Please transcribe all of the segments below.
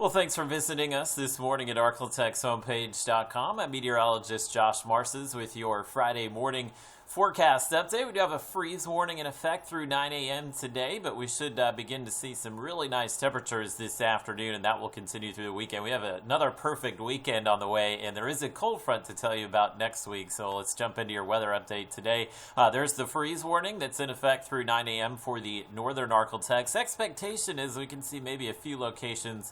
Well, thanks for visiting us this morning at arklatex I'm meteorologist Josh Marces with your Friday morning forecast update. We do have a freeze warning in effect through 9 a.m. today, but we should begin to see some really nice temperatures this afternoon, and that will continue through the weekend. We have another perfect weekend on the way, and there is a cold front to tell you about next week, so let's jump into your weather update today. There's the freeze warning that's in effect through 9 a.m. for the northern Arklatex. Expectation is we can see maybe a few locations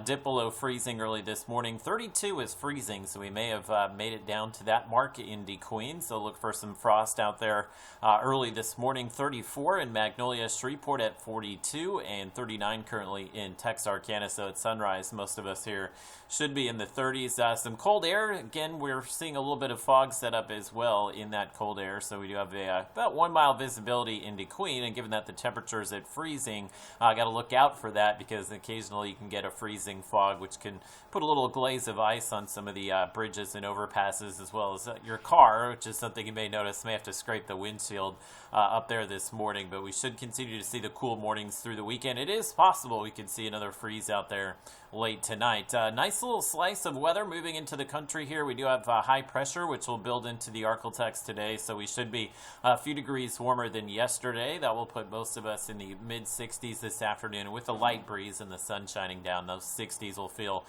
dip below freezing early this morning. 32 is freezing, so we may have made it down to that mark in DeQueen, so look for some frost out there early this morning. 34 in Magnolia, Shreveport at 42, and 39 currently in Texarkana. So at sunrise, most of us here should be in the 30s. Some cold air. Again, we're seeing a little bit of fog set up as well in that cold air. So we do have about 1 mile visibility in DeQueen, and given that the temperature is at freezing, got to look out for that because occasionally you can get a freezing fog, which can put a little glaze of ice on some of the bridges and overpasses, as well as your car, which is something you may notice. May have to scrape the windshield up there this morning, but we should continue to see the cool mornings through the weekend. It is possible we could see another freeze out there late tonight. Nice little slice of weather moving into the country here. We do have high pressure, which will build into the Arklatex today, so we should be a few degrees warmer than yesterday. That will put most of us in the mid-60s this afternoon. With the light breeze and the sun shining down, those 60s will feel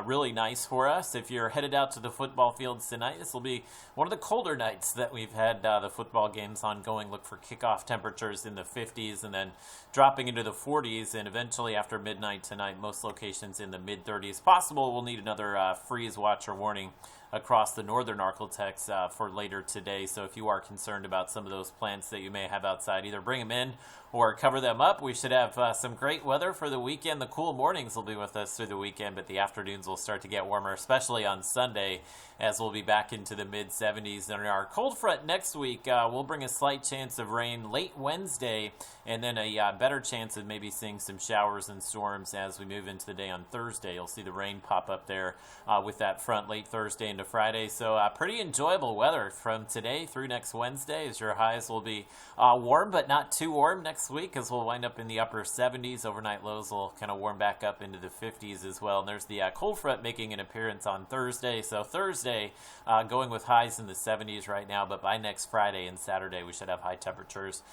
really nice for us. If you're headed out to the football fields tonight, this will be one of the colder nights that we've had the football games ongoing. Look for kickoff temperatures in the 50s and then dropping into the 40s, and eventually after midnight tonight, most locations in the mid-30s. Possible we'll need another freeze watch or warning across the northern Arklatex for later today. So if you are concerned about some of those plants that you may have outside, either bring them in or cover them up. We should have some great weather for the weekend. The cool mornings will be with us through the weekend, but the afternoons will start to get warmer, especially on Sunday, as we'll be back into the mid-70s. And our cold front next week will bring a slight chance of rain late Wednesday, and then a better chance of maybe seeing some showers and storms as we move into the day on Thursday. You'll see the rain pop up there with that front late Thursday into Friday. So pretty enjoyable weather from today through next Wednesday, as your highs will be warm, but not too warm next week, as we'll wind up in the upper 70s. Overnight lows will kind of warm back up into the 50s as well. And there's the cold front making an appearance on Thursday. So Thursday going with highs in the 70s right now, but by next Friday and Saturday we should have high temperatures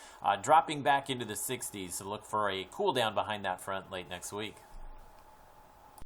dropping back into the 60s. So look for a cool down behind that front late next week.